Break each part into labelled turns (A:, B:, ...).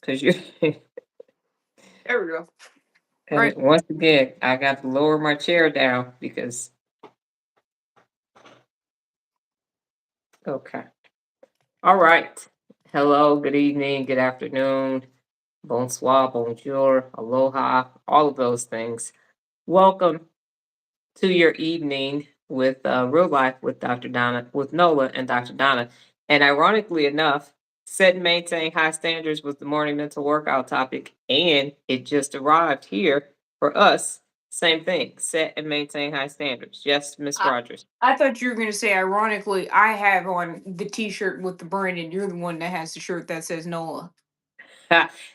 A: because you.
B: There we go.
A: And
B: Right.
A: once again, I got to lower my chair down because okay. All right. Hello, good evening, good afternoon, bonsoir, bonjour, aloha, all of those things. Welcome to your evening with Real Life with Dr. Donna, with Nola and Dr. Donna. And ironically enough, set and maintain high standards was the morning mental workout topic, and it just arrived here for us. Same thing, set and maintain high standards. Yes, Miss
B: I,
A: Rogers.
B: I thought you were gonna say, ironically, I have on the T-shirt with the brand, and you're the one that has the shirt that says Nola.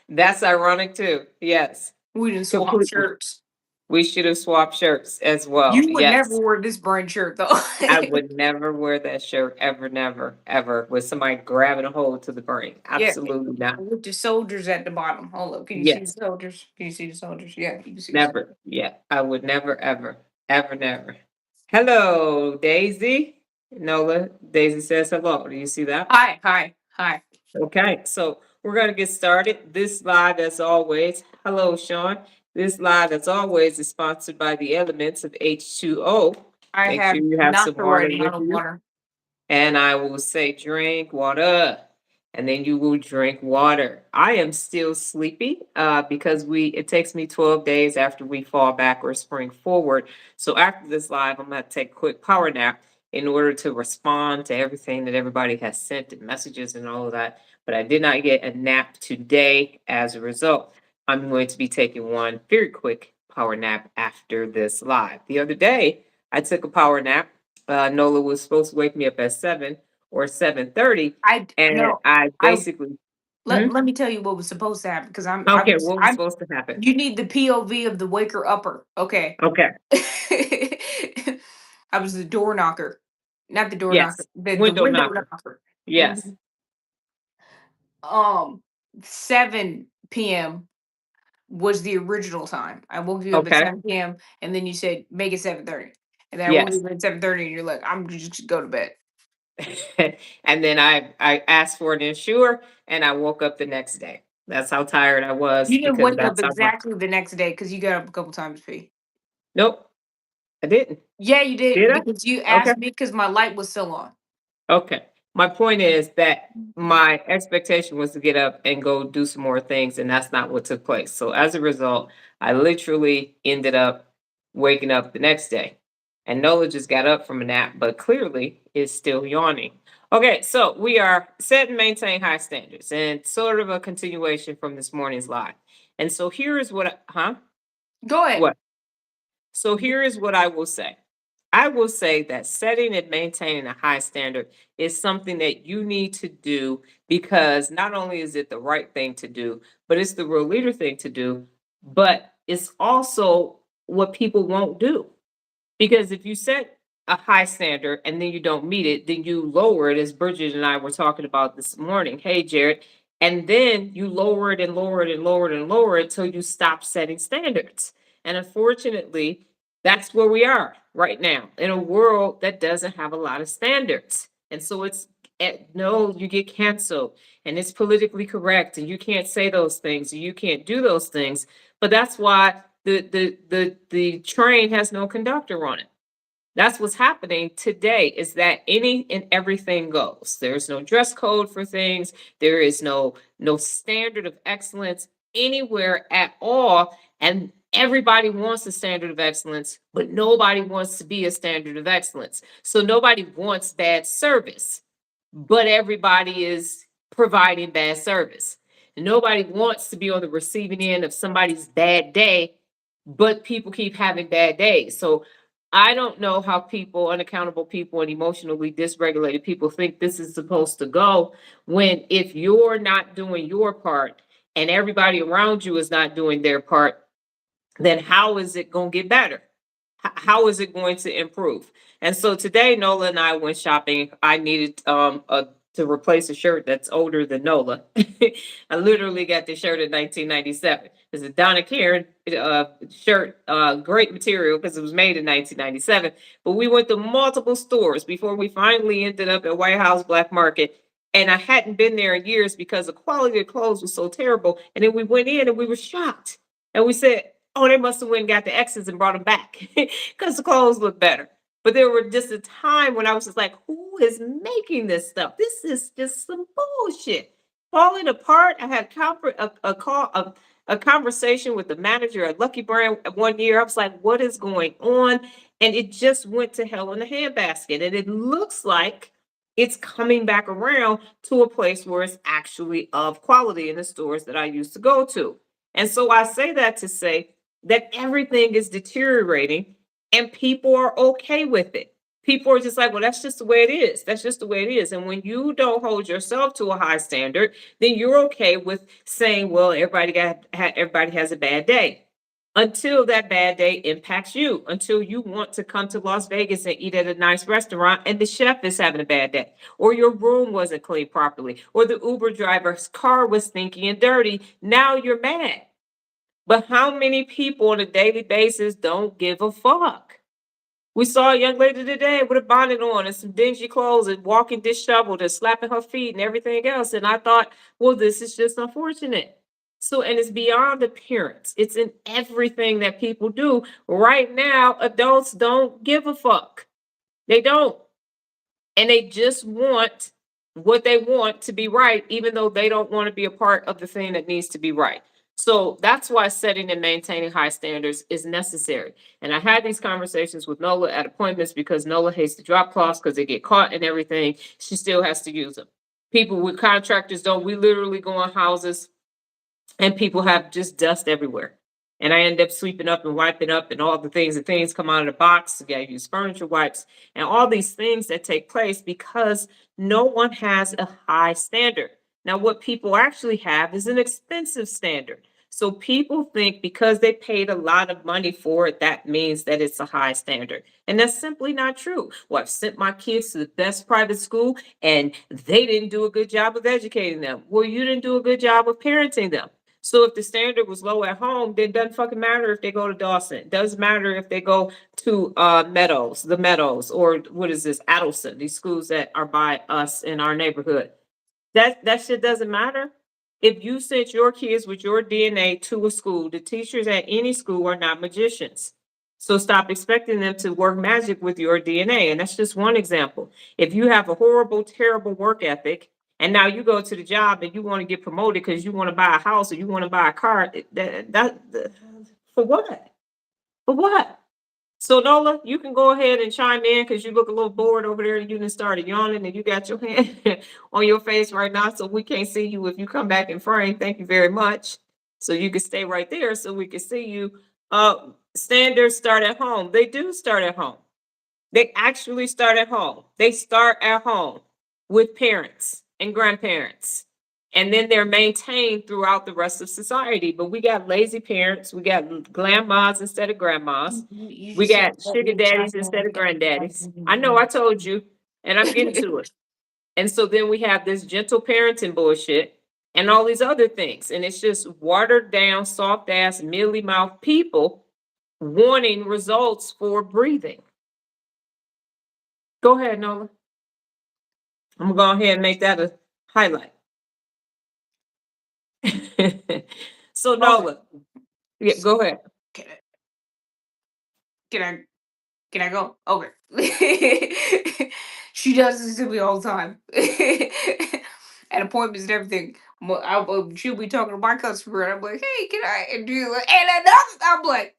A: That's ironic too. Yes,
B: We didn't swap
A: completely.
B: shirts.
A: We should have swapped shirts as well.
B: You would never
A: Yes.
B: wear this brand shirt though.
A: I would never wear that shirt ever, never, ever with somebody grabbing a hold to the brain.
B: Yeah,
A: Absolutely not.
B: with the soldiers at the bottom. Hold up, can you see the
A: Yes,
B: soldiers? Can you see the soldiers? Yeah, you can see the soldiers.
A: never. Yeah, I would never, ever, ever, never. Hello, Daisy. Nola, Daisy says hello. Do you see that?
B: Hi, hi, hi.
A: Okay, so we're going to get started. This live, as always, hello, Sean. This live, as always, is sponsored by the elements of H2O.
B: I
A: Make sure
B: have
A: you have
B: not
A: some
B: the right
A: water with
B: amount of
A: you.
B: water.
A: And I will say, drink water. And then you will drink water. I am still sleepy because it takes me 12 days after we fall back or spring forward. So after this live, I'm going to take a quick power nap in order to respond to everything that everybody has sent and messages and all of that. But I did not get a nap today as a result. I'm going to be taking one very quick power nap after this live. The other day, I took a power nap. Nola was supposed to wake me up at 7 or 7:30, and
B: No.
A: I
B: I
A: basically.
B: let
A: Hmm?
B: let me tell you what was supposed to happen because
A: Okay, what was supposed to happen?
B: you need the POV of the waker upper. Okay.
A: Okay,
B: I was the door knocker, not the door knocker,
A: yes,
B: the
A: window
B: window
A: knocker.
B: knocker.
A: Yes.
B: Mhm. Um, 7 p.m. was the original time. I woke you up at
A: Okay.
B: 7 p.m. and then you said make it 7:30, and then I woke
A: Yes.
B: you up at 7:30 and you're like, I'm just go to bed.
A: And then I asked for an insure, and I woke up the next day. That's how tired I was
B: You didn't
A: because
B: wake up
A: that's how much.
B: exactly the next day because you got up a couple times to pee.
A: Nope, I didn't.
B: Yeah, you did
A: Did I?
B: because you
A: Okay.
B: asked me because my light was still on.
A: Okay. My point is that my expectation was to get up and go do some more things, and that's not what took place. So as a result, I literally ended up waking up the next day. And Nola just got up from a nap, but clearly is still yawning. Okay, so we are set and maintain high standards, and sort of a continuation from this morning's live. And so here is huh?
B: Go ahead.
A: What? So here is what I will say. I will say that setting and maintaining a high standard is something that you need to do because not only is it the right thing to do, but it's the real leader thing to do, but it's also what people won't do. Because if you set a high standard and then you don't meet it, then you lower it, as Bridget and I were talking about this morning. Hey, Jared. And then you lower it and lower it and lower it and lower it until you stop setting standards. And unfortunately, that's where we are right now in a world that doesn't have a lot of standards. And so no, you get canceled and it's politically correct and you can't say those things and you can't do those things. But that's why the train has no conductor on it. That's what's happening today is that any and everything goes. There's no dress code for things. There is no standard of excellence anywhere at all. And everybody wants a standard of excellence, but nobody wants to be a standard of excellence. So nobody wants bad service, but everybody is providing bad service. Nobody wants to be on the receiving end of somebody's bad day, but people keep having bad days. So I don't know how people, unaccountable people, and emotionally dysregulated people think this is supposed to go when if you're not doing your part and everybody around you is not doing their part, then how is it going to get better? How is it going to improve? And so today, Nola and I went shopping. I needed to replace a shirt that's older than Nola. I literally got this shirt in 1997. It's a Donna Karen shirt, great material because it was made in 1997. But we went to multiple stores before we finally ended up at White House Black Market. And I hadn't been there in years because the quality of clothes was so terrible. And then we went in and we were shocked. And we said, oh, they must have went and got the X's and brought them back because the clothes look better. But there were just a time when I was just like, who is making this stuff? This is just some bullshit. Falling apart. I had a conversation with the manager at Lucky Brand one year. I was like, what is going on? And it just went to hell in a handbasket. And it looks like it's coming back around to a place where it's actually of quality in the stores that I used to go to. And so I say that to say that everything is deteriorating and people are okay with it. People are just like, well, that's just the way it is. That's just the way it is. And when you don't hold yourself to a high standard, then you're okay with saying, well, everybody has a bad day until that bad day impacts you, until you want to come to Las Vegas and eat at a nice restaurant and the chef is having a bad day, or your room wasn't cleaned properly, or the Uber driver's car was stinky and dirty. Now you're mad. But how many people on a daily basis don't give a fuck? We saw a young lady today with a bonnet on and some dingy clothes and walking disheveled and slapping her feet and everything else. And I thought, well, this is just unfortunate. So, and it's beyond appearance. It's in everything that people do. Right now, adults don't give a fuck. They don't. And they just want what they want to be right, even though they don't want to be a part of the thing that needs to be right. So that's why setting and maintaining high standards is necessary. And I had these conversations with Nola at appointments because Nola hates to drop cloths because they get caught and everything. She still has to use them. People with contractors don't. We literally go in houses and people have just dust everywhere. And I end up sweeping up and wiping up and all the things come out of the box. You gotta use furniture wipes and all these things that take place because no one has a high standard. Now, what people actually have is an expensive standard. So people think because they paid a lot of money for it, that means that it's a high standard. And that's simply not true. Well, I've sent my kids to the best private school and they didn't do a good job of educating them. Well, you didn't do a good job of parenting them. So if the standard was low at home, then it doesn't fucking matter if they go to Dawson. It doesn't matter if they go to Meadows, or what is this, Adelson, these schools that are by us in our neighborhood. That shit doesn't matter. If you sent your kids with your DNA to a school, the teachers at any school are not magicians. So stop expecting them to work magic with your DNA. And that's just one example. If you have a horrible, terrible work ethic, and now you go to the job and you want to get promoted because you want to buy a house or you want to buy a car, for what? For what? So Nola, you can go ahead and chime in because you look a little bored over there. You done started yawning and you got your hand on your face right now, so we can't see you if you come back in frame. Thank you very much. So you can stay right there so we can see you. Standards start at home. They do start at home. They actually start at home. They start at home with parents and grandparents. And then they're maintained throughout the rest of society. But we got lazy parents. We got grandmas instead of grandmas.
B: You
A: We
B: just said
A: got sugar daddies instead of granddaddies. I know I told you, and I'm getting to it. And so then we have this gentle parenting bullshit and all these other things. And it's just watered down, soft ass, mealy mouth people wanting results for breathing. Go ahead, Nola. I'm gonna go ahead and make that a highlight. So
B: Okay.
A: Nola, yeah, go ahead.
B: Can I, can I can I go? Okay. She does this to me all the time. At appointments and everything. She'll be talking to my customer and I'm like, hey, can I and do like and another I'm like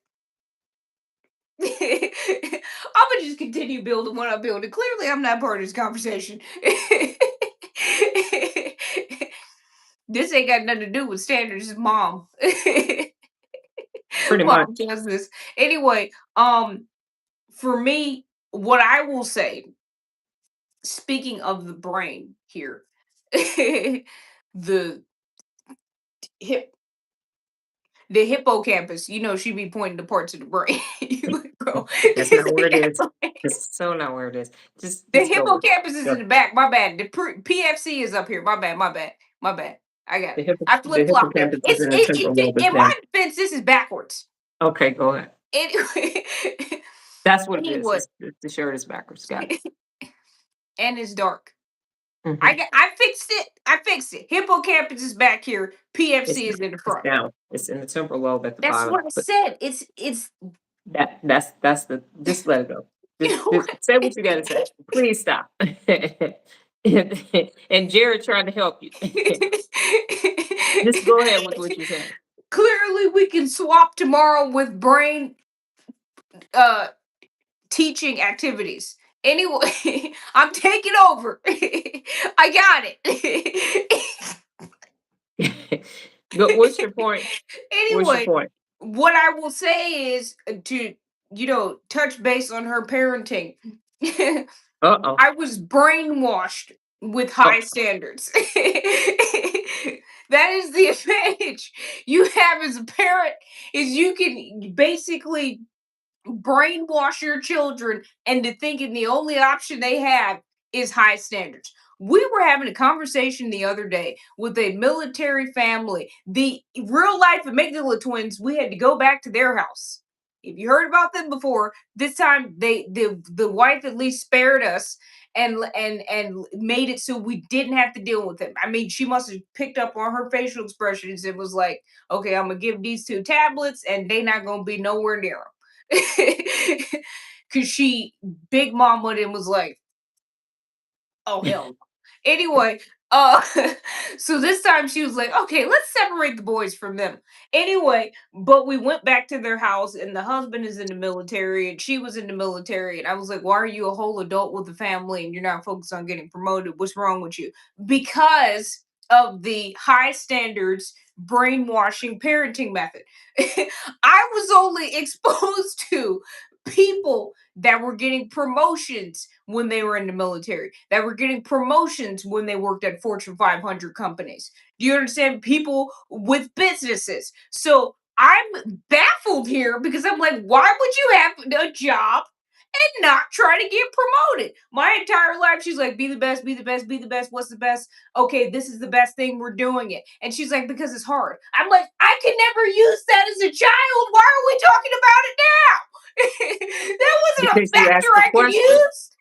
B: I'm gonna just continue building what I'm building. Clearly I'm not part of this conversation. This ain't got nothing to do with standards, it's mom.
A: Pretty much.
B: Mom does this. Anyway, for me, what I will say, speaking of the brain here, the hip the hippocampus, she be pointing to parts of the brain. You like, bro,
A: That's
B: this
A: not where it
B: ain't
A: is.
B: got no-
A: It's so not where it is. Just
B: the
A: go with it.
B: hippocampus is
A: Go.
B: in the back. My bad. The PFC is up here. My bad. My bad. My bad. I got it.
A: The
B: I flip flopped it.
A: hippocampus is in the temporal lobe.
B: In my defense, this is backwards.
A: Okay, go ahead.
B: Anyway,
A: That's what it is.
B: anyway,
A: The shirt is backwards. Got it.
B: and it's dark.
A: Mhm.
B: I fixed it. I fixed it. Hippocampus is back here.
A: It's
B: PFC is in the
A: it's
B: front.
A: down. It's in the temporal lobe at the
B: That's
A: bottom,
B: what I
A: but
B: said. It's
A: that's the just let it go.
B: you know
A: Just
B: what?
A: say what you gotta say. Please stop. And Jared trying to help you. Just go ahead with what you're saying.
B: Clearly we can swap tomorrow with brain uh teaching activities. Anyway, I'm taking over. I got it.
A: Go what's your point? What's your
B: Anyway,
A: point?
B: what I will say is to touch base on her parenting.
A: Uh-oh.
B: I was brainwashed with
A: Oh,
B: high standards. That is the advantage you have as a parent is you can basically brainwash your children into thinking the only option they have is high standards. We were having a conversation the other day with a military family. The real life Amygdala twins, we had to go back to their house. If you heard about them before, this time the wife at least spared us and made it so we didn't have to deal with them. I mean, she must have picked up on her facial expressions and was like, okay, I'm gonna give these two tablets and they not gonna be nowhere near them. Cause she big mama and was like, oh hell no. Anyway, uh so this time she was like, okay, let's separate the boys from them. Anyway, but we went back to their house and the husband is in the military and she was in the military. And I was like, why are you a whole adult with a family and you're not focused on getting promoted? What's wrong with you? Because of the high standards brainwashing parenting method. I was only exposed to people that were getting promotions when they were in the military, that were getting promotions when they worked at Fortune 500 companies. Do you understand? People with businesses. So I'm baffled here because I'm like, why would you have a job and not try to get promoted? My entire life, she's like, be the best, be the best, be the best. What's the best? Okay, this is the best thing. We're doing it. And she's like, because it's hard. I'm like, I could never use that as a child. Why are we talking about it now? That wasn't a
A: because you
B: factor
A: asked the
B: I could
A: question.
B: use.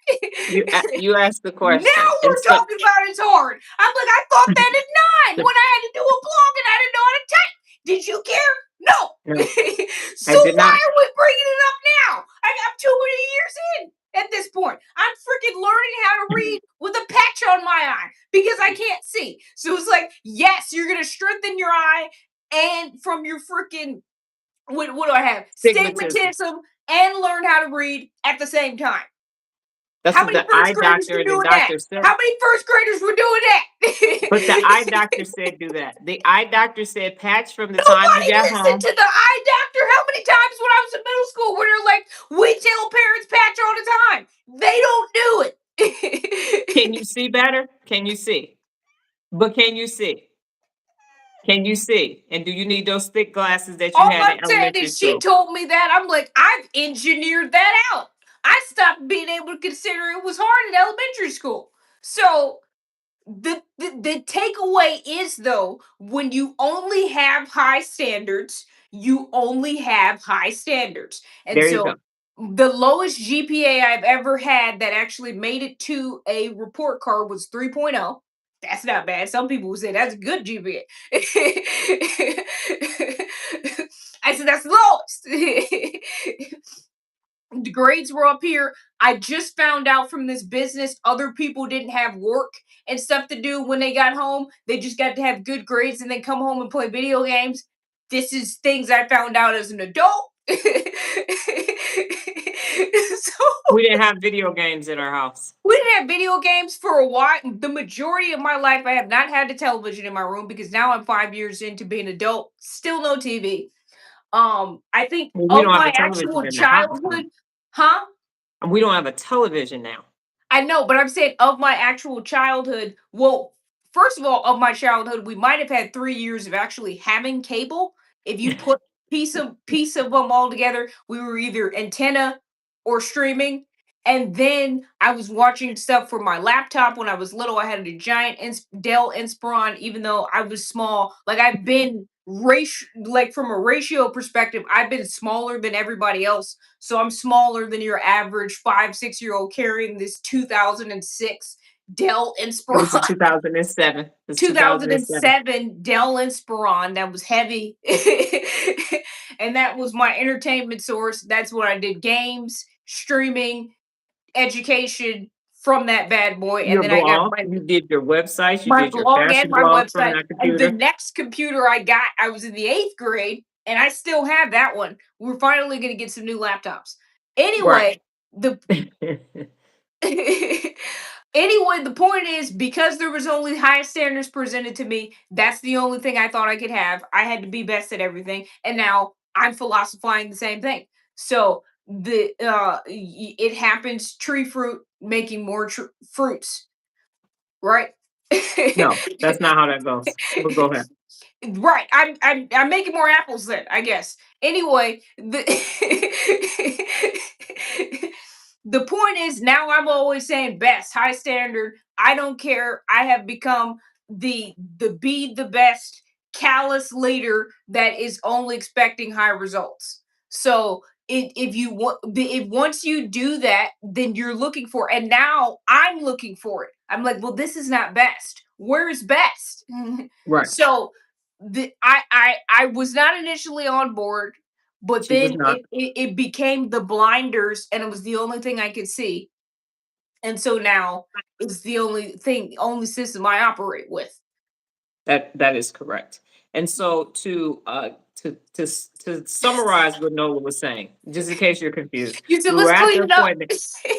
A: You asked the
B: Now
A: question. And
B: we're
A: so
B: talking about it's hard. I'm like, I thought that at 9 when I had to do a blog and I didn't know how to type. Did you care? No.
A: no, I
B: So
A: did
B: why
A: not.
B: are we bringing it up now? I got too many years in at this point. I'm freaking learning how to read with a patch on my eye because I can't see. So it's like, yes, you're gonna strengthen your eye and from your freaking what do I have?
A: Stigmatism.
B: Stigmatism and learn how to read at the same time.
A: That's
B: How
A: what
B: many
A: the
B: first
A: eye
B: graders
A: doctor
B: were
A: and the
B: doing that?
A: doctor said.
B: How many first graders were doing
A: But the eye
B: that?
A: doctor said do that. The eye doctor said patch from the time you
B: Nobody
A: got
B: listened
A: home.
B: to the eye doctor. How many times when I was in middle school where they're like, we tell parents patch all the time. They don't do
A: Can you
B: it.
A: see better? Can you see? But can you see? Can you see? And do you need those thick glasses that you
B: All
A: had
B: I'm
A: in
B: saying
A: elementary
B: is she
A: school?
B: told me that. I'm like, I've engineered that out. I stopped being able to consider it was hard in elementary school. So the takeaway is though when you only have high standards you only have high standards and
A: There you go.
B: so the lowest GPA I've ever had that actually made it to a report card was 3.0. That's not bad. Some people would say that's a good GPA. I said that's the lowest. The grades were up here. I just found out from this business other people didn't have work and stuff to do when they got home. They just got to have good grades and then come home and play video games. This is things I found out as an adult. So
A: We didn't have video games in our house.
B: we didn't have video games for a while. The majority of my life, I have not had a television in my room because now I'm 5 years into being an adult. Still no TV. I think
A: Well, we
B: of
A: don't have
B: my
A: a television
B: actual
A: in the house now.
B: childhood, huh?
A: And we don't have a television now.
B: I know, but I'm saying of my actual childhood. Well, first of all, of my childhood, we might have had 3 years of actually having cable. If you put piece of them all together, we were either antenna or streaming. And then I was watching stuff for my laptop when I was little. I had a giant Dell Inspiron, even though I was small. Like I've been like from a ratio perspective, I've been smaller than everybody else, so I'm smaller than your average 5, 6 year old carrying this 2006 Dell
A: It was in
B: Inspiron.
A: 2007. It's 2007.
B: 2007 Dell Inspiron that was heavy. And that was my entertainment source. That's what I did, games, streaming, education from that bad boy. And
A: Your
B: then I got
A: blog, you did your websites, you
B: my
A: did your
B: blog and
A: fashion
B: my
A: blog from
B: website.
A: that
B: And the
A: computer.
B: next computer I got, I was in the 8th grade, and I still have that one. We're finally going to get some new laptops.
A: Right.
B: Anyway, the anyway, the point is, because there was only high standards presented to me, that's the only thing I thought I could have. I had to be best at everything, and now I'm philosophizing the same thing. So it happens. Tree fruit making more fruits, right?
A: No, that's not how that goes. But go ahead.
B: Right. I'm making more apples then, I guess. Anyway, the point is, now I'm always saying best, high standard. I don't care. I have become the be the best callous leader that is only expecting high results. So if you want, if once you do that, then you're looking for, and now I'm looking for it. I'm like, well, this is not best. Where is best?
A: Right.
B: So I was not initially on board, but
A: She was
B: then
A: not.
B: it became the blinders, and it was the only thing I could see. And so now it's the only system I operate with.
A: That is correct. And so to summarize what Nola was saying, just in case you're confused,
B: You said,
A: we were
B: let's
A: at the
B: clean it up.
A: appointment.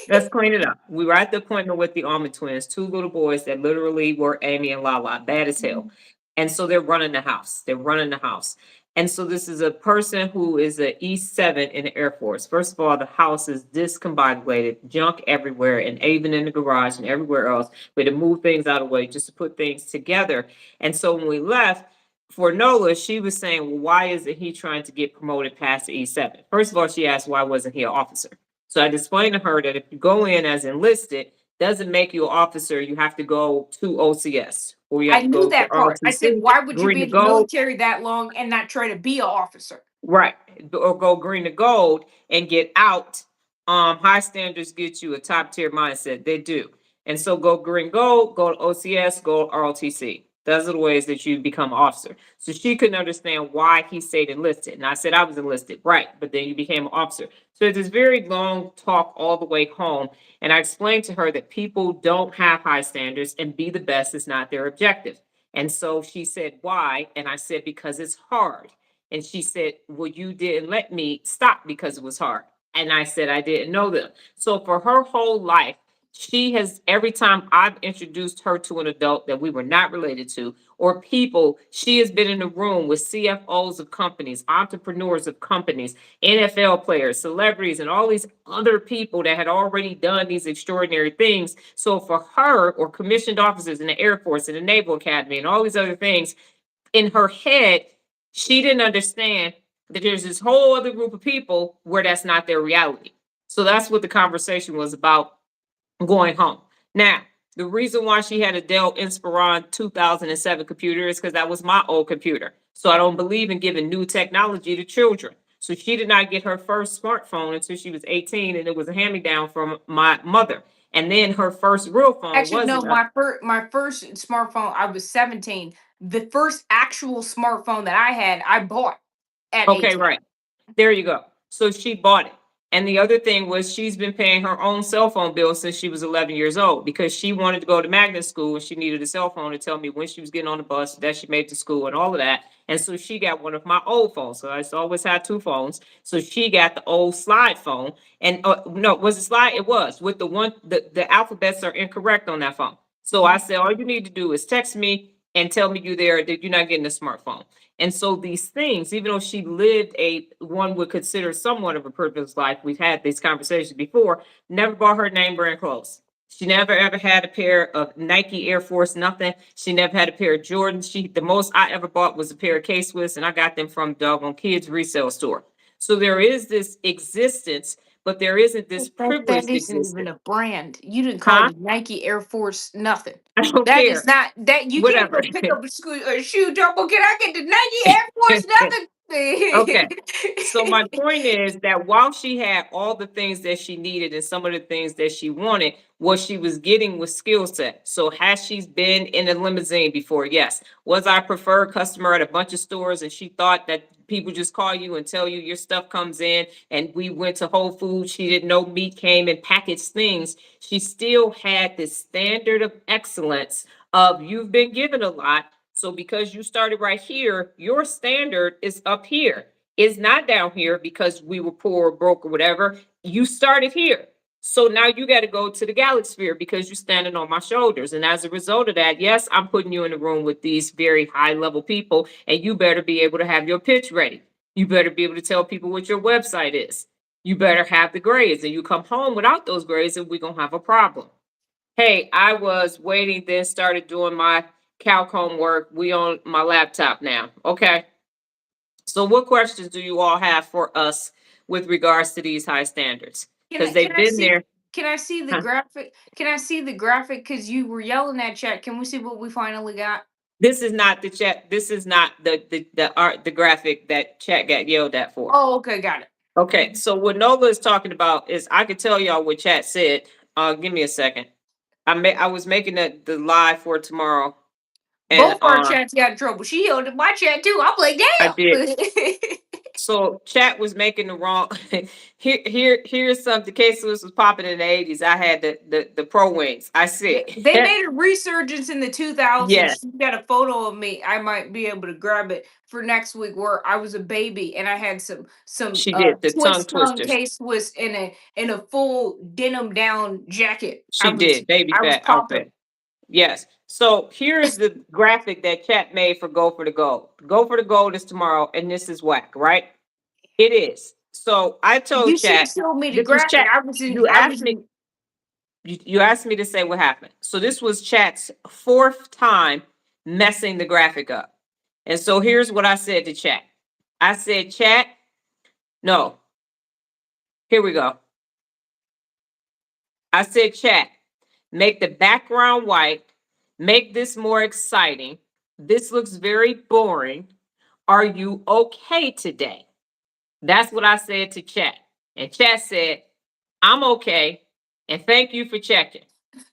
A: Let's clean it up. We were at the appointment with the Almond twins, two little boys that literally were Amy and Lala, bad as hell. And so they're running the house. They're running the house. And so this is a person who is an E7 in the Air Force. First of all, the house is discombobulated, junk everywhere, and even in the garage and everywhere else. We had to move things out of the way just to put things together. And so when we left, for Nola, she was saying, well, why isn't he trying to get promoted past the E7? First of all, she asked, why wasn't he an officer? So I explained to her that if you go in as enlisted, doesn't make you an officer. You have to go to OCS or you have
B: I
A: to
B: knew
A: go to
B: that part. I said,
A: ROTC,
B: why would you
A: green
B: be
A: to
B: in the
A: gold.
B: military that long and not try to be an officer?
A: Right. Or go green to gold and get out. High standards get you a top tier mindset. They do. And so go green gold, go to OCS, go ROTC. Those are the ways that you become an officer. So she couldn't understand why he stayed enlisted. And I said I was enlisted, right? But then you became an officer. So it's this very long talk all the way home. And I explained to her that people don't have high standards and be the best is not their objective. And so she said, why? And I said, because it's hard. And she said, well, you didn't let me stop because it was hard. And I said, I didn't know them. So for her whole life, she has, every time I've introduced her to an adult that we were not related to, or people, she has been in the room with CFOs of companies, entrepreneurs of companies, NFL players, celebrities, and all these other people that had already done these extraordinary things. So for her, or commissioned officers in the Air Force and the Naval Academy and all these other things, in her head, she didn't understand that there's this whole other group of people where that's not their reality. So that's what the conversation was about going home. Now, the reason why she had a Dell Inspiron 2007 computer is because that was my old computer. So I don't believe in giving new technology to children. So she did not get her first smartphone until she was 18, and it was a hand-me-down from my mother. And then her first real phone
B: Actually, no,
A: wasn't a
B: my first smartphone, I was 17. The first actual smartphone that I had, I bought at
A: okay,
B: 18.
A: right. There you go. So she bought it. And the other thing was she's been paying her own cell phone bill since she was 11 years old because she wanted to go to magnet school and she needed a cell phone to tell me when she was getting on the bus that she made to school and all of that. And so she got one of my old phones. So I always had two phones. So she got the old slide phone. And no, was it slide? It was with the alphabets are incorrect on that phone. So I said, all you need to do is text me and tell me you're there, that you're not getting a smartphone. And so these things, even though she lived a one would consider somewhat of a privileged life, we've had these conversations before, never bought her name brand clothes. She never ever had a pair of Nike Air Force, nothing. She never had a pair of Jordans. The most I ever bought was a pair of K-Swiss, and I got them from doggone kids resale store. So there is this existence, but there isn't this
B: That
A: privileged
B: isn't even
A: existence.
B: a brand. You didn't call
A: Huh?
B: the Nike Air Force nothing.
A: I don't
B: That is
A: care.
B: not that you can't
A: Whatever.
B: go pick up a shoe, Turbo. Can I get the Nike Air Force nothing?
A: Okay. So my point is that while she had all the things that she needed and some of the things that she wanted, what she was getting was skill set. So has she been in a limousine before? Yes. Was I a preferred customer at a bunch of stores and she thought that people just call you and tell you your stuff comes in, and we went to Whole Foods, she didn't know meat came in packaged things. She still had this standard of excellence of you've been given a lot. So because you started right here, your standard is up here. It's not down here because we were poor or broke or whatever. You started here. So now you got to go to the galaxy because you're standing on my shoulders. And as a result of that, yes, I'm putting you in a room with these very high level people, and you better be able to have your pitch ready. You better be able to tell people what your website is. You better have the grades, and you come home without those grades, and we're going to have a problem. Hey, I was waiting, then started doing my calc homework. We on my laptop now. Okay. So what questions do you all have for us with regards to these high standards?
B: Can
A: Because
B: I can
A: they've
B: I
A: been
B: see
A: there.
B: can I see the
A: Huh.
B: graphic? Can I see the graphic? Because you were yelling at chat. Can we see what we finally got?
A: This is not the chat. This is not the art, the graphic that chat got yelled at for.
B: Oh, okay, got it.
A: Okay, so what Nola is talking about is I could tell y'all what chat said. Give me a second. I was making the live for tomorrow, and
B: Both our chats got in trouble. She yelled at my chat too. I'm like,
A: I did.
B: damn.
A: So chat was making the wrong. Here's something. Queso was popping in the 80s. I had the pro wings. I see.
B: They made a resurgence in the 2000s.
A: Yes,
B: She got a photo of me. I might be able to grab it for next week, where I was a baby and I had some
A: she did the tongue
B: twist tongue
A: twisters.
B: case twist in a full denim down jacket.
A: She did baby
B: I was
A: fat
B: popping.
A: outfit. Yes. So here's the graphic that chat made for Go for the Gold. Go for the Gold is tomorrow, and this is whack, right? It is. So I told
B: You should
A: chat,
B: have showed me the
A: this was
B: graphic.
A: chat. You asked me, you asked me to say what happened. So this was chat's fourth time messing the graphic up. And so here's what I said to chat. I said, chat, no. Here we go. I said, chat, make the background white, make this more exciting. This looks very boring. Are you okay today? That's what I said to chat. And chat said, I'm okay. And thank you for checking.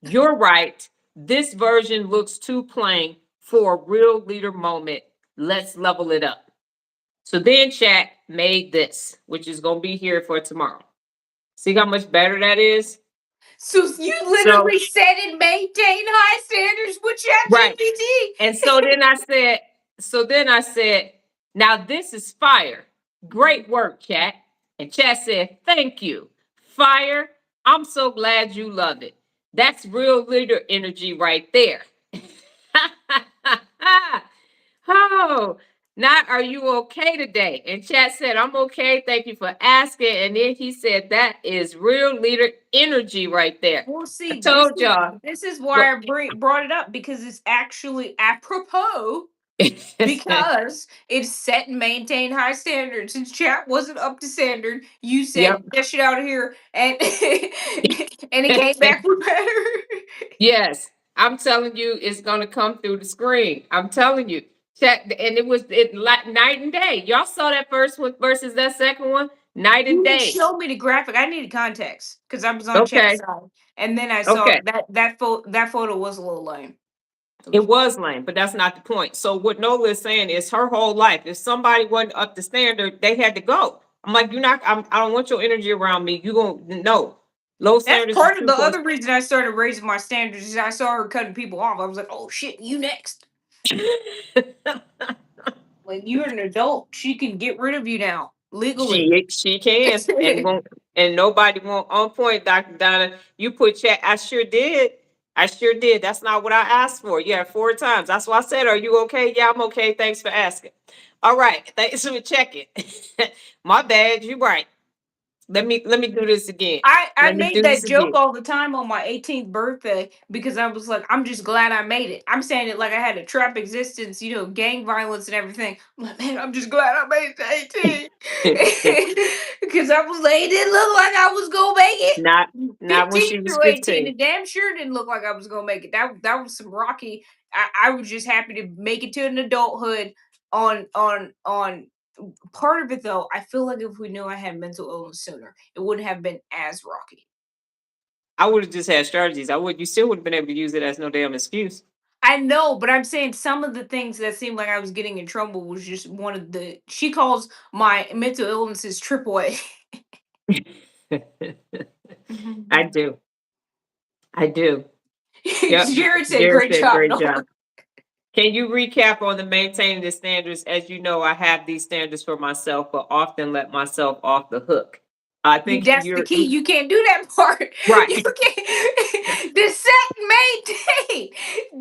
A: You're right. This version looks too plain for a real leader moment. Let's level it up. So then chat made this, which is going to be here for tomorrow. See how much better that is?
B: So you
A: So,
B: literally said and maintain high standards with
A: right.
B: ChatGPT.
A: And so then I said, now this is fire. Great work, chat. And chat said, thank you. Fire. I'm so glad you love it. That's real leader energy right there. Oh, not are you okay today? And chat said, I'm okay. Thank you for asking. And then he said, that is real leader energy right there.
B: Well,
A: I
B: see,
A: told y'all.
B: this is why I brought it up, because it's actually apropos, because it's set and maintain high standards. Since chat wasn't up to standard, you said
A: Yep.
B: get shit out of here, and and it came back with better.
A: Yes, I'm telling you, it's gonna come through the screen. I'm telling you. Chat, and it like night and day. Y'all saw that first one versus that second one, night and
B: You didn't
A: day.
B: show me the graphic. I needed context because I was on chat
A: Okay,
B: side, and then I saw
A: okay.
B: that photo was a little lame.
A: It was lame, but that's not the point. So what Nola is saying is her whole life, if somebody wasn't up to standard, they had to go. I'm like, you're not. I don't want your energy around me. You gonna no. Low
B: That's
A: standards is
B: part of
A: too
B: the
A: close.
B: other reason I started raising my standards. Is I saw her cutting people off. I was like, oh shit, you next. Like, you're an adult. She can get rid of you now legally.
A: She can and won't, and nobody won't on point, Dr. Donna. You put chat. I sure did. I sure did. That's not what I asked for. Yeah, 4 times. That's why I said, are you okay? Yeah, I'm okay. Thanks for asking. All right. Thanks for checking. My bad. You're right. Let me do this again.
B: I
A: Let me
B: made
A: do
B: that
A: this
B: joke
A: again.
B: all the time on my 18th birthday, because I was like, I'm just glad I made it. I'm saying it like I had a trap existence, gang violence and everything. I'm like, man, I'm just glad I made it to 18. Because I was like, it didn't look like I was gonna make it.
A: not not when
B: 15
A: she was
B: through 18,
A: 15.
B: it damn sure didn't look like I was gonna make it. That was some rocky. I was just happy to make it to an adulthood on part of it though, I feel like if we knew I had mental illness sooner, it wouldn't have been as rocky.
A: I would have just had strategies. You still would have been able to use it as no damn excuse.
B: I know, but I'm saying some of the things that seemed like I was getting in trouble was just one of the. She calls my mental illnesses triple A.
A: I do. I do. Yep.
B: Jared said,
A: Jared
B: "Great
A: said
B: job,
A: great
B: Nola."
A: job. Can you recap on the maintaining the standards? As you know, I have these standards for myself, but often let myself off the hook. I think
B: That's the key. You can't do that part.
A: right.
B: You can't. The set maintain.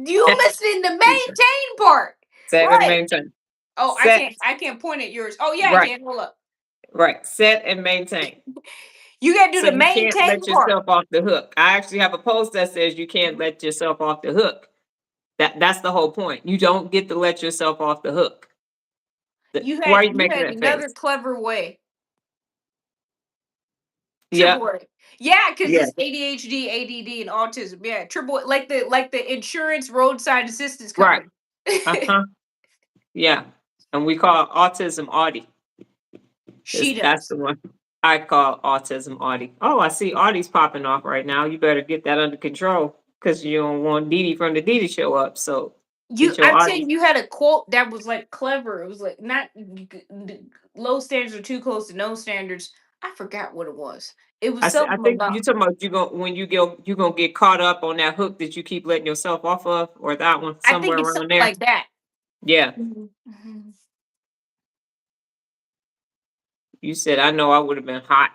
B: You missing the maintain part.
A: Set and
B: Right.
A: maintain.
B: Oh,
A: Set,
B: I can't point at yours. Oh yeah, I
A: right,
B: can. Hold up.
A: right. Set and maintain.
B: You gotta do
A: So
B: the
A: you can't
B: maintain
A: let
B: part.
A: yourself off the hook. I actually have a post that says you can't let yourself off the hook. That's the whole point. You don't get to let yourself off the hook. Why are you
B: You
A: making
B: had
A: that face?
B: another clever way.
A: Yep.
B: Triple A. Yeah, because
A: Yeah.
B: it's ADHD, ADD, and autism. Yeah, triple A, like the insurance roadside assistance
A: Right.
B: company.
A: Uh-huh. Yeah. And we call autism Audie.
B: She
A: That's
B: does.
A: the one I call autism Audie. Oh, I see Audie's popping off right now. You better get that under control because you don't want Dee Dee from the Dee Dee show up. So get your
B: I'm
A: Audie.
B: saying you had a quote that was like clever. It was like not low standards are too close to no standards. I forgot what it was. It was
A: I
B: something
A: think
B: about
A: you talking about you gonna get caught up on that hook that you keep letting yourself off of, or that one
B: I think
A: somewhere
B: it's
A: around
B: something
A: there.
B: like that.
A: Yeah,
B: Mhm.
A: you said I know I would have been hot.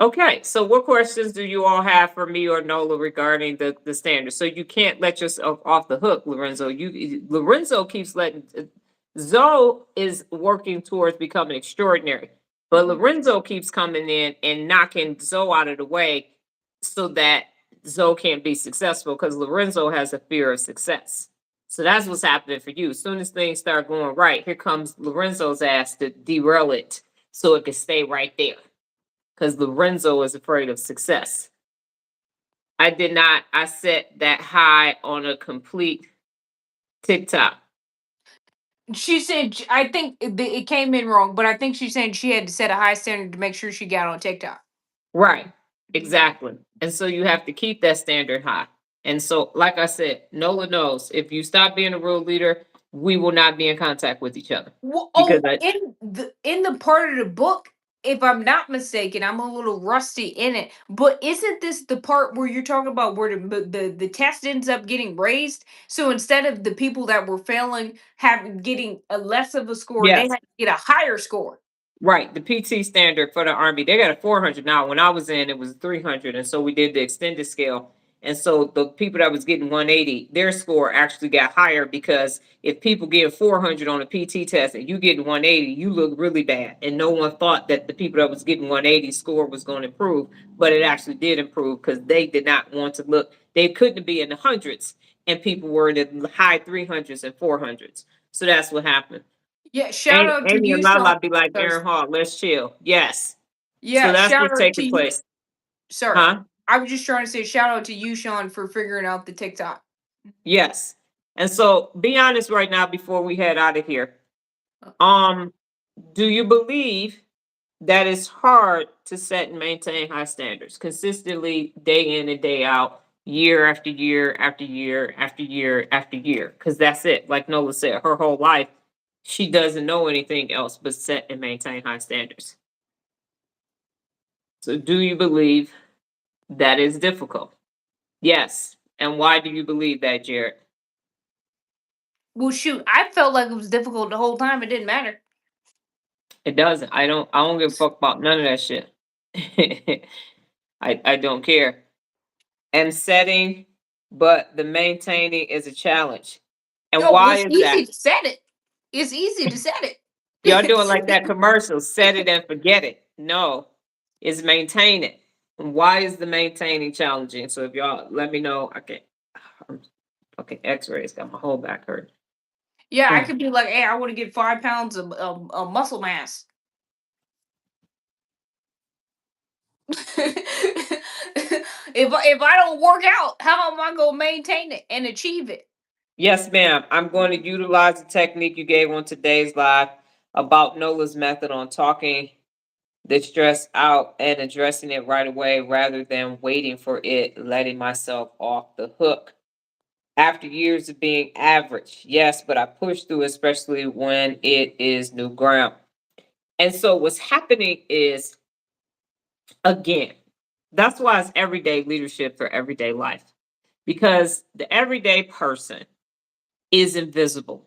A: Okay, so what questions do you all have for me or Nola regarding the standards? So you can't let yourself off the hook, Lorenzo. Lorenzo keeps letting Zoe is working towards becoming extraordinary, but Lorenzo keeps coming in and knocking Zoe out of the way so that Zoe can't be successful because Lorenzo has a fear of success. So that's what's happening for you. As soon as things start going right, here comes Lorenzo's ass to derail it so it can stay right there because Lorenzo is afraid of success. I did not, I set that high on a complete TikTok.
B: She said, I think it came in wrong, but I think she's saying she had to set a high standard to make sure she got on TikTok.
A: Right, exactly. And so you have to keep that standard high. And so, like I said, Nola knows if you stop being a real leader, we will not be in contact with each other.
B: Well,
A: Because
B: oh, in the part of the book, if I'm not mistaken, I'm a little rusty in it. But isn't this the part where you're talking about where the test ends up getting raised? So instead of the people that were failing having getting a less of a score, they
A: yes,
B: had to get a higher score.
A: right, the PT standard for the Army, they got a 400 now. When I was in, it was 300, and so we did the extended scale. And so the people that was getting 180, their score actually got higher because if people get 400 on a PT test and you get 180, you look really bad. And no one thought that the people that was getting 180 score was going to improve, but it actually did improve because they did not want to look. They couldn't be in the hundreds, and people were in the high 300s and 400s. So that's what happened.
B: Yeah, shout out to
A: Amy
B: you,
A: and
B: Sean.
A: Lala be like,
B: Sorry.
A: Aaron Hall, let's chill. Yes. So
B: Yeah,
A: that's
B: shout
A: what's
B: out to
A: taking
B: you.
A: place.
B: Sorry,
A: Huh?
B: I was just trying to say shout out to you, Sean, for figuring out the TikTok.
A: Yes. And so be honest right now before we head out of here.
B: Uh,
A: Um, do you believe that it's hard to set and maintain high standards consistently day in and day out, year after year after year after year after year? Because that's it. Like Nola said, her whole life, she doesn't know anything else but set and maintain high standards. So do you believe that is difficult? Yes. And why do you believe that, Jared?
B: Well, shoot, I felt like it was difficult the whole time. It didn't matter.
A: It doesn't. I don't give a fuck about none of that shit. I don't care. And setting, but the maintaining is a challenge. And
B: Oh,
A: why
B: it's
A: is that?
B: easy to set it. It's easy to set
A: Y'all doing
B: it.
A: like that commercial, set it and forget it. No, it's maintain it. And why is the maintaining challenging? So if y'all let me know, I can okay, x-rays got my whole back hurt.
B: Yeah, I could be like, hey, I want to get 5 pounds of muscle mass. If I don't work out, how am I gonna maintain it and achieve it?
A: Yes, ma'am. I'm going to utilize the technique you gave on today's live. about Nola's method on talking the stress out and addressing it right away rather than waiting for it, letting myself off the hook. After years of being average, yes, but I push through, especially when it is new ground. And so what's happening is, again, that's why it's everyday leadership for everyday life. Because the everyday person is invisible.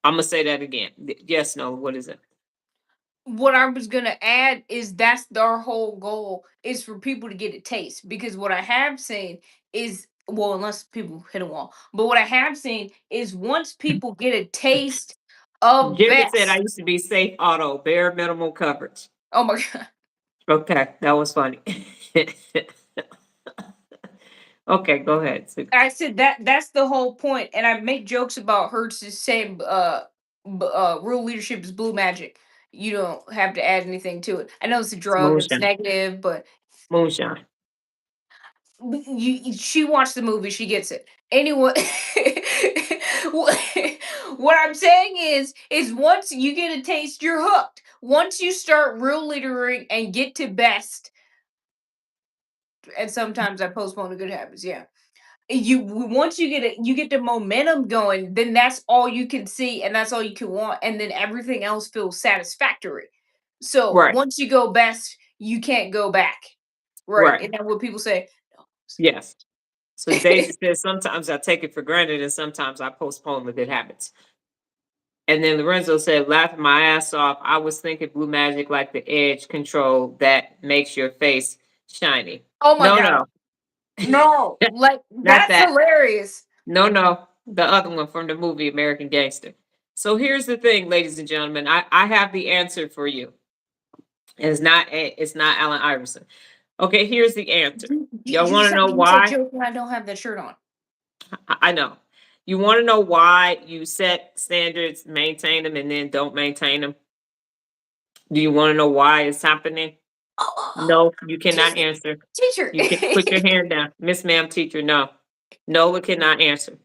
A: I'm gonna say that again. Yes, no, what is it?
B: What I was gonna add is that's our whole goal is for people to get a taste. Because what I have seen is, well, unless people hit a wall, but what I have seen is once people get a taste of
A: Jared said I
B: best.
A: used to be safe auto, bare minimal coverage.
B: Oh my god.
A: Okay, that was funny. Okay, go ahead.
B: I said that's the whole point, and I make jokes about her to say, real leadership is blue magic. You don't have to add anything to it. I know it's a
A: It's
B: drug, it's
A: moonshine.
B: negative, but
A: Moonshine.
B: she watched the movie, she gets it. Anyway, what what I'm saying is once you get a taste, you're hooked. Once you start real leadering and get to best, and sometimes I postpone the good habits, yeah. Once you get the momentum going, then that's all you can see and that's all you can want, and then everything else feels satisfactory. So
A: Right,
B: once you go best, you can't go back. Right.
A: right.
B: And then what people say,
A: Yes. So Deja says sometimes I take it for granted and sometimes I postpone the good habits. And then Lorenzo said, laughing my ass off. I was thinking blue magic like the edge control that makes your face shiny.
B: oh my
A: No,
B: god,
A: no,
B: no, like
A: not
B: that's
A: that.
B: hilarious.
A: No, no, the other one from the movie American Gangster. So here's the thing, ladies and gentlemen. I have the answer for you. It's not Allen Iverson. Okay, here's the answer. Y'all want to know
B: You said
A: why?
B: joke when I don't have that shirt on.
A: I know. You want to know why you set standards, maintain them, and then don't maintain them? Do you want to know why it's happening?
B: Oh,
A: No, you cannot
B: teacher,
A: answer.
B: teacher.
A: You can put your hand down. Miss Ma'am teacher, no. Nola cannot answer.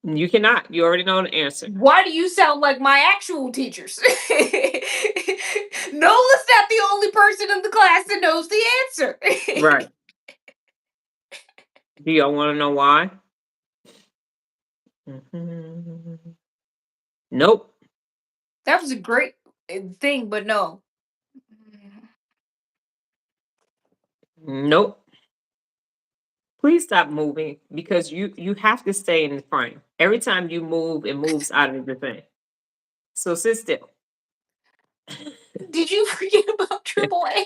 A: You cannot. You already know the answer.
B: Why do you sound like my actual teachers? Nola's not the only person in the class that knows the answer.
A: Right. Do y'all want to know why? Mhm. Nope.
B: That was a great thing, but no.
A: Nope. Please stop moving because you have to stay in the frame. Every time you move, it moves out of the thing. So sit still.
B: Did you forget about Triple A?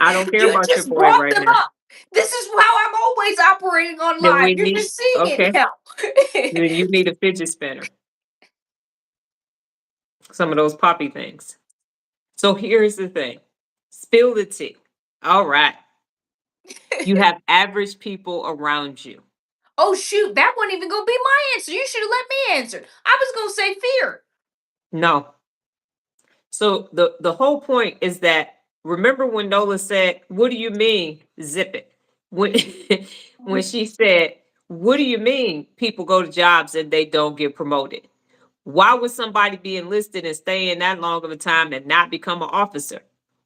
A: I don't care
B: You
A: about your
B: just
A: boy
B: brought
A: right
B: them
A: now.
B: up. This is how I'm always operating on
A: Then
B: live.
A: we
B: You're
A: need
B: just seeing it
A: okay.
B: now.
A: Then you need a fidget spinner. Some of those poppy things. So here's the thing. Spill the tea. All right. You have average people around you.
B: Oh shoot, that wasn't even gonna be my answer. You should have let me answer. I was gonna say fear.
A: No. So the whole point is that remember when Nola said, "What do you mean zip it?" When when she said, "What do you mean people go to jobs and they don't get promoted?" Why would somebody be enlisted and stay in that long of a time and not become an officer?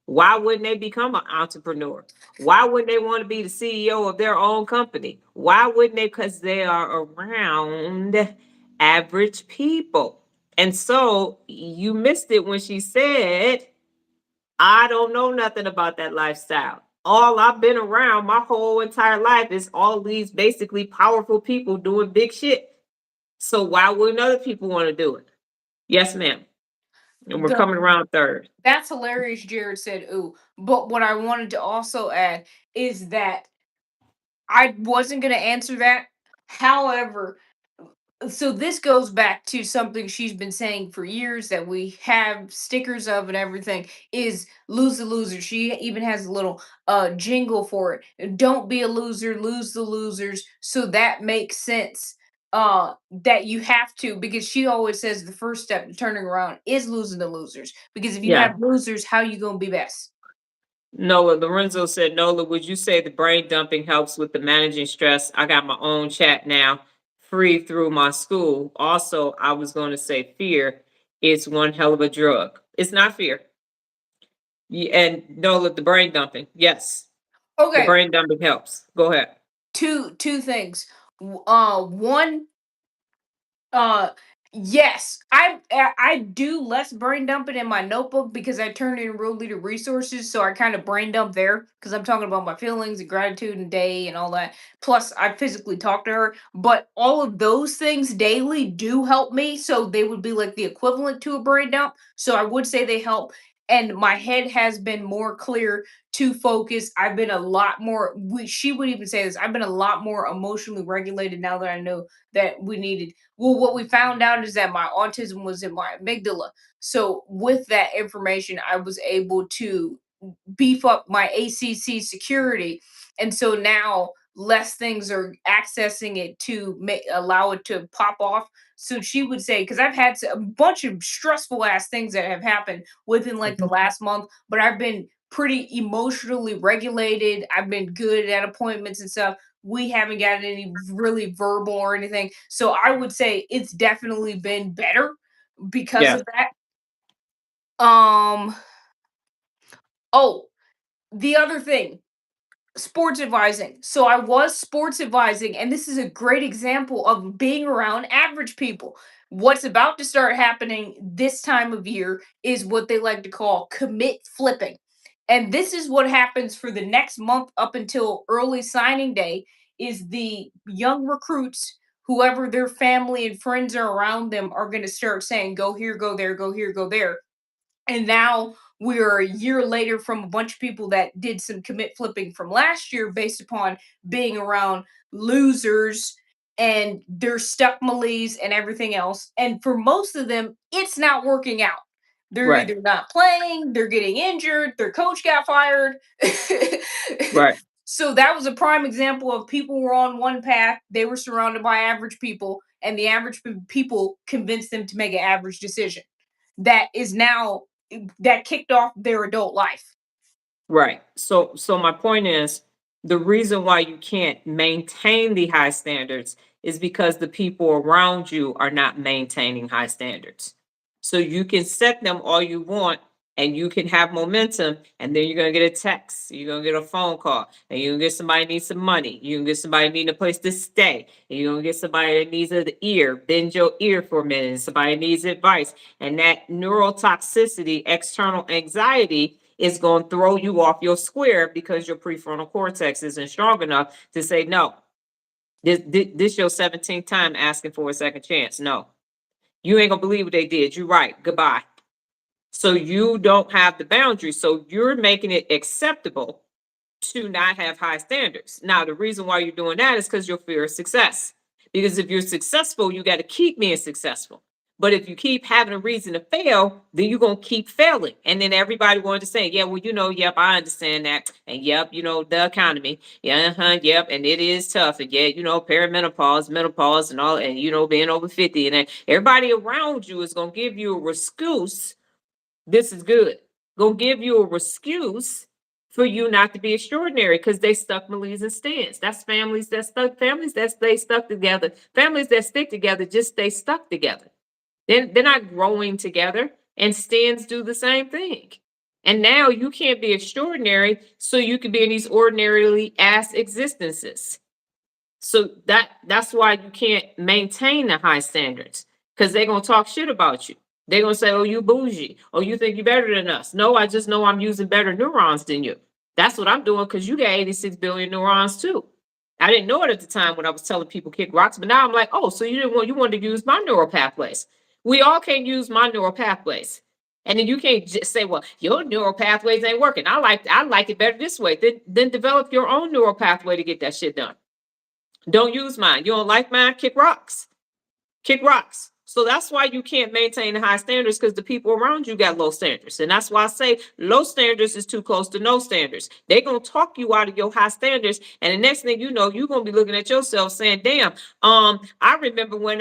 A: Why wouldn't they become an entrepreneur? Why wouldn't they want to be the CEO of their own company? Why wouldn't they? Because they are around average people. And so you missed it when she said, I don't know nothing about that lifestyle. All I've been around my whole entire life is all these basically powerful people doing big shit. So why wouldn't other people want to do it? Yes, ma'am. And we're
B: The
A: coming around third.
B: That's hilarious. Jared said, "Ooh," but what I wanted to also add is that I wasn't gonna answer that. However, so this goes back to something she's been saying for years that we have stickers of and everything is lose the loser. She even has a little jingle for it. Don't be a loser, lose the losers. So that makes sense that you have to, because she always says the first step to turning around is losing the losers, because if you
A: Yeah.
B: have losers, how you going to be best?
A: Nola, Lorenzo said, Nola, would you say the brain dumping helps with the managing stress? I got my own chat now, free through my school. Also, I was going to say fear. It's one hell of a drug. It's not fear. And Nola, the brain dumping. Yes, the
B: Okay,
A: brain dumping helps. Go ahead.
B: two things. One, uh, yes, I do less brain dumping in my notebook because I turn in real leader resources, so I kind of brain dump there because I'm talking about my feelings and gratitude and day and all that. Plus, I physically talk to her, but all of those things daily do help me, so they would be like the equivalent to a brain dump. So I would say they help. And my head has been more clear to focus. I've been a lot more. She would even say this. I've been a lot more emotionally regulated now that I know that we needed. Well, what we found out is that my autism was in my amygdala. So with that information, I was able to beef up my ACC security. And so now less things are accessing it to allow it to pop off. So she would say, because I've had a bunch of stressful ass things that have happened within like the
A: Mhm.
B: last month, but I've been pretty emotionally regulated. I've been good at appointments and stuff. We haven't gotten any really verbal or anything. So I would say it's definitely been better because
A: Yes.
B: of that. Um, oh, the other thing, sports advising. So I was sports advising, and this is a great example of being around average people. What's about to start happening this time of year is what they like to call commit flipping. And this is what happens for the next month up until early signing day is the young recruits, whoever their family and friends are around them, are going to start saying go here, go there, go here, go there. And now we're a year later from a bunch of people that did some commit flipping from last year based upon being around losers and their stuck malaise and everything else. And for most of them, it's not working out. They're
A: Right.
B: either not playing, they're getting injured, their coach got fired.
A: Right.
B: So that was a prime example of people were on one path, they were surrounded by average people, and the average people convinced them to make an average decision that is now that kicked off their adult life.
A: Right. So my point is the reason why you can't maintain the high standards is because the people around you are not maintaining high standards. So you can set them all you want and you can have momentum and then you're going to get a text, you're going to get a phone call, and you're going to get somebody needs some money, you can get somebody needing a place to stay, and you're going to get somebody that needs an ear, bend your ear for a minute, and somebody needs advice. And that neurotoxicity, external anxiety is going to throw you off your square because your prefrontal cortex isn't strong enough to say no. This your 17th time asking for a second chance. No, you ain't gonna believe what they did. You're right. Goodbye. So you don't have the boundaries. So you're making it acceptable to not have high standards. Now, the reason why you're doing that is because you're fear of success. Because if you're successful, you got to keep being successful. But if you keep having a reason to fail, then you're going to keep failing. And then everybody going to say, yeah, well, yep, I understand that. And yep, the economy. Yeah, yep. And it is tough. And yeah, perimenopause, menopause, and all, and, being over 50. And then everybody around you is going to give you a excuse. This is good. Gonna give you a excuse for you not to be extraordinary because they stuck Malise and stands. That's families that stay stuck together. Families that stick together just stay stuck together. They're not growing together. And stands do the same thing. And now you can't be extraordinary, so you can be in these ordinarily ass existences. So that's why you can't maintain the high standards because they're gonna talk shit about you. They're gonna say, "Oh, you bougie. Oh, you think you're better than us." No, I just know I'm using better neurons than you. That's what I'm doing because you got 86 billion neurons too. I didn't know it at the time when I was telling people kick rocks, but now I'm like, oh, so you wanted to use my neural pathways. We all can't use my neural pathways. And then you can't just say, well, your neural pathways ain't working. I like it better this way. Then develop your own neural pathway to get that shit done. Don't use mine. You don't like mine? Kick rocks. Kick rocks. So that's why you can't maintain the high standards because the people around you got low standards. And that's why I say low standards is too close to no standards. They're going to talk you out of your high standards. And the next thing you know, you're going to be looking at yourself saying, damn, I remember when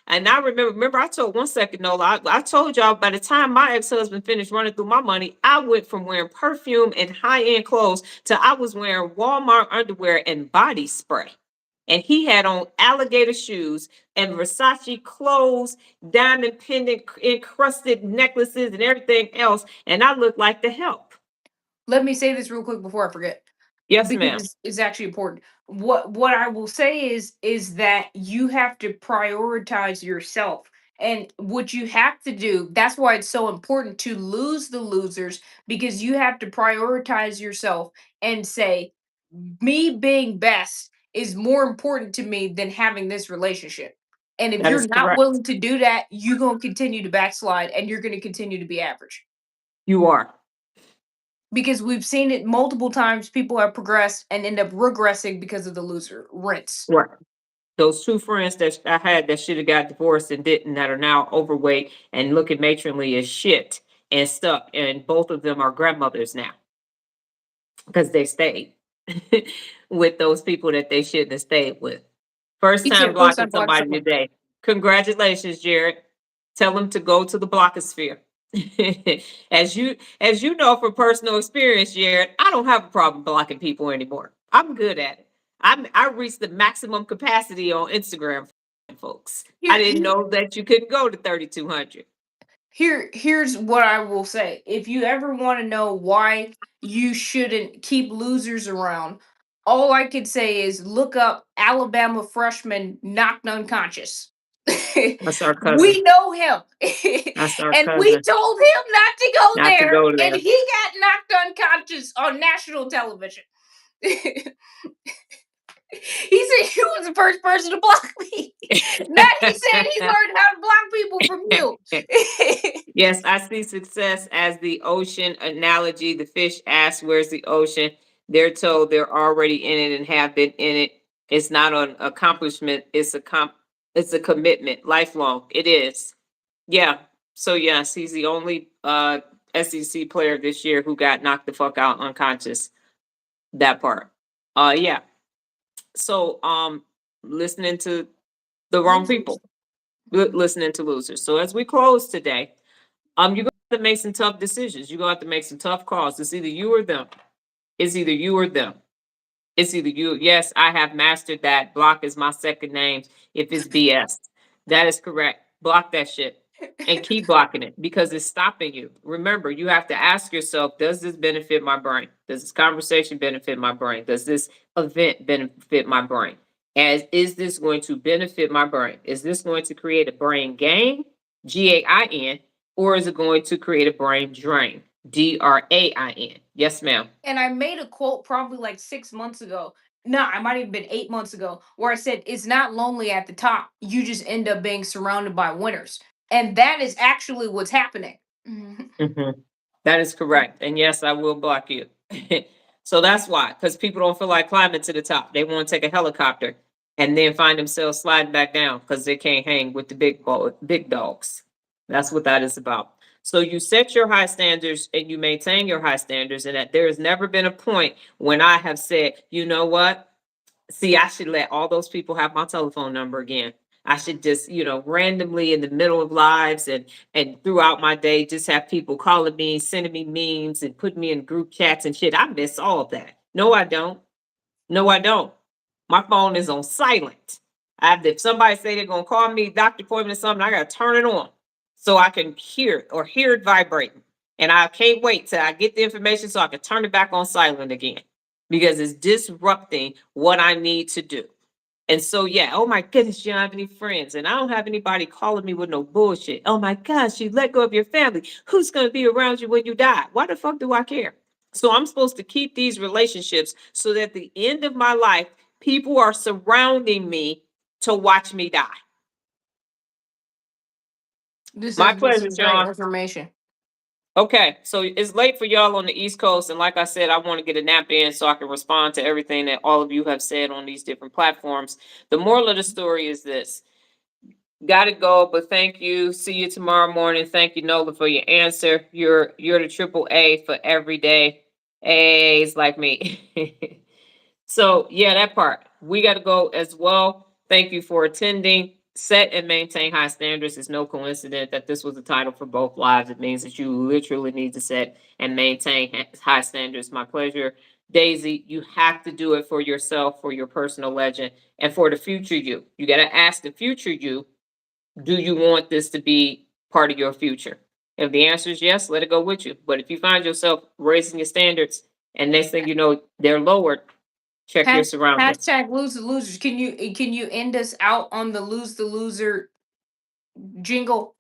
A: remember I told one second, Nola, I told y'all by the time my ex-husband finished running through my money, I went from wearing perfume and high-end clothes to I was wearing Walmart underwear and body spray. and he had on alligator shoes and Versace clothes, diamond pendant encrusted necklaces and everything else, and I looked like the help.
B: Let me say this real quick before I forget,
A: Yes,
B: because
A: ma'am.
B: it's actually important. What I will say is that you have to prioritize yourself. And what you have to do, that's why it's so important to lose the losers, because you have to prioritize yourself and say, me being best is more important to me than having this relationship. And if
A: That
B: you're
A: is
B: not
A: correct.
B: willing to do that, you're going to continue to backslide and you're going to continue to be average.
A: You are.
B: Because we've seen it multiple times. People have progressed and end up regressing because of the loser rinse.
A: Right. Those two friends that I had that should have got divorced and didn't, that are now overweight and looking matronly as shit and stuff. And both of them are grandmothers now because they stayed with those people that they shouldn't have stayed with. First
B: He
A: time
B: said first
A: blocking
B: time block
A: somebody
B: someone.
A: today. Congratulations, Jared. Tell them to go to the blockosphere. As you know from personal experience, Jared, I don't have a problem blocking people anymore. I'm good at it. I reached the maximum capacity on Instagram, folks. I
B: Here,
A: didn't know that you couldn't go to 3,200.
B: here's what I will say. If you ever want to know why you shouldn't keep losers around, all I could say is look up Alabama freshman knocked unconscious.
A: That's our cousin.
B: We know him.
A: That's our
B: And we
A: cousin.
B: told him not to go
A: Not to
B: there,
A: go
B: and
A: there.
B: he got knocked unconscious on national television. He said you was the first person to block me. Not he said he learned how to block people from you.
A: Yes, I see success as the ocean analogy. The fish ask, "Where's the ocean?" They're told they're already in it and have been in it. It's not an accomplishment. It's a commitment, lifelong. It is. Yeah. So yes, he's the only SEC player this year who got knocked the fuck out unconscious. That part. Yeah. So listening to the wrong
B: Losers.
A: people. Listening to losers. So as we close today, you're gonna have to make some tough decisions. You're gonna have to make some tough calls. It's either you or them. It's either you or them. It's either you. Yes, I have mastered that. Block is my second name. If it's BS, that is correct. Block that shit and keep blocking it because it's stopping you. Remember, you have to ask yourself: does this benefit my brain? Does this conversation benefit my brain? Does this event benefit my brain? As is this going to benefit my brain? Is this going to create a brain gain, GAIN, or is it going to create a brain drain, DRAIN? Yes, ma'am.
B: And I made a quote probably like 6 months ago. No, I might have been 8 months ago, where I said it's not lonely at the top. You just end up being surrounded by winners. And that is actually what's happening. Mhm.
A: Mhm. That is correct. And yes, I will block you. So that's why, because people don't feel like climbing to the top. They want to take a helicopter and then find themselves sliding back down because they can't hang with the big dogs. That's what that is about. So you set your high standards and you maintain your high standards, and that there has never been a point when I have said, you know what? See, I should let all those people have my telephone number again. I should just, randomly in the middle of lives and throughout my day, just have people calling me, sending me memes and putting me in group chats and shit. I miss all of that. No, I don't. No, I don't. My phone is on silent. If somebody say they're gonna call me doctor appointment or something, I gotta turn it on so I can hear it or hear it vibrating. And I can't wait till I get the information so I can turn it back on silent again because it's disrupting what I need to do. And so, yeah, oh my goodness, you don't have any friends. And I don't have anybody calling me with no bullshit. Oh my gosh, you let go of your family. Who's going to be around you when you die? Why the fuck do I care? So I'm supposed to keep these relationships so that at the end of my life, people are surrounding me to watch me die.
B: This
A: My
B: has been
A: pleasure,
B: some great
A: Sean.
B: information.
A: Okay, so it's late for y'all on the East Coast, and like I said, I want to get a nap in so I can respond to everything that all of you have said on these different platforms. The moral of the story is this. Got to go, but thank you. See you tomorrow morning. Thank you, Nola, for your answer. You're the triple A for every day. A's like me. So yeah, that part. We got to go as well. Thank you for attending. Set and maintain high standards. It's no coincidence that this was the title for both lives. It means that you literally need to set and maintain high standards. My pleasure. Daisy, you have to do it for yourself, for your personal legend, and for the future you. You got to ask the future you, do you want this to be part of your future? If the answer is yes, let it go with you. But if you find yourself raising your standards and next thing you know, they're lowered, check your surroundings.
B: Hashtag lose the losers. Can you end us out on the lose the loser jingle?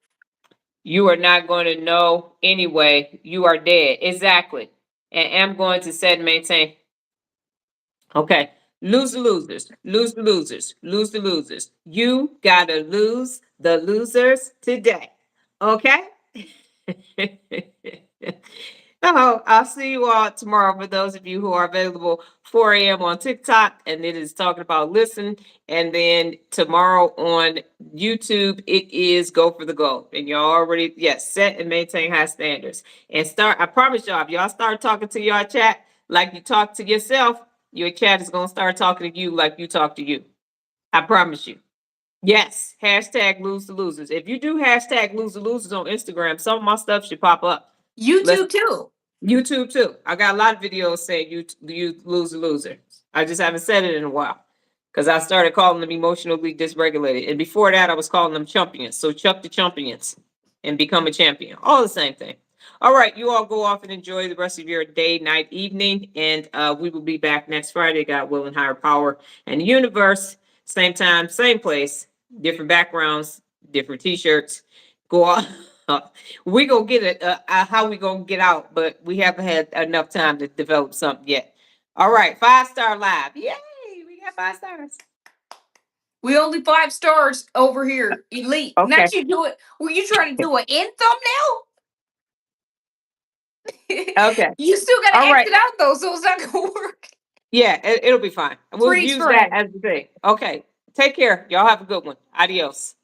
A: You are not going to know anyway. You are dead. Exactly. And I'm going to set and maintain. Okay. Lose the losers. Lose the losers. Lose the losers. You got to lose the losers today. Okay? Oh, I'll see you all tomorrow for those of you who are available 4 a.m. on TikTok, and it is talking about listen. And then tomorrow on YouTube, it is go for the goal. And y'all already, yes, set and maintain high standards. And start, I promise y'all, if y'all start talking to your chat like you talk to yourself, your chat is going to start talking to you like you talk to you. I promise you. Yes, hashtag lose the losers. If you do hashtag lose the losers on Instagram, some of my stuff should pop up. Let's
B: YouTube too.
A: YouTube too. I got a lot of videos saying you lose the loser. I just haven't said it in a while because I started calling them emotionally dysregulated, and before that, I was calling them champions. So chuck the champions and become a champion. All the same thing. All right, you all go off and enjoy the rest of your day, night, evening, and we will be back next Friday. God willing, higher power and the universe. Same time, same place, different backgrounds, different T-shirts. Go on. We gonna get it. How we gonna get out? But we haven't had enough time to develop something yet. All right, 5-star live. Yay! We got 5 stars.
B: We only 5 stars over here. Elite.
A: Okay.
B: Not you do it. Were you trying to do an end thumbnail?
A: Okay.
B: You still gotta
A: All right.
B: exit out though, so it's not gonna work.
A: Yeah, it'll be fine. We'll
B: Freeze
A: use that
B: frame.
A: as the thing. Okay. Take care. Y'all have a good one. Adios.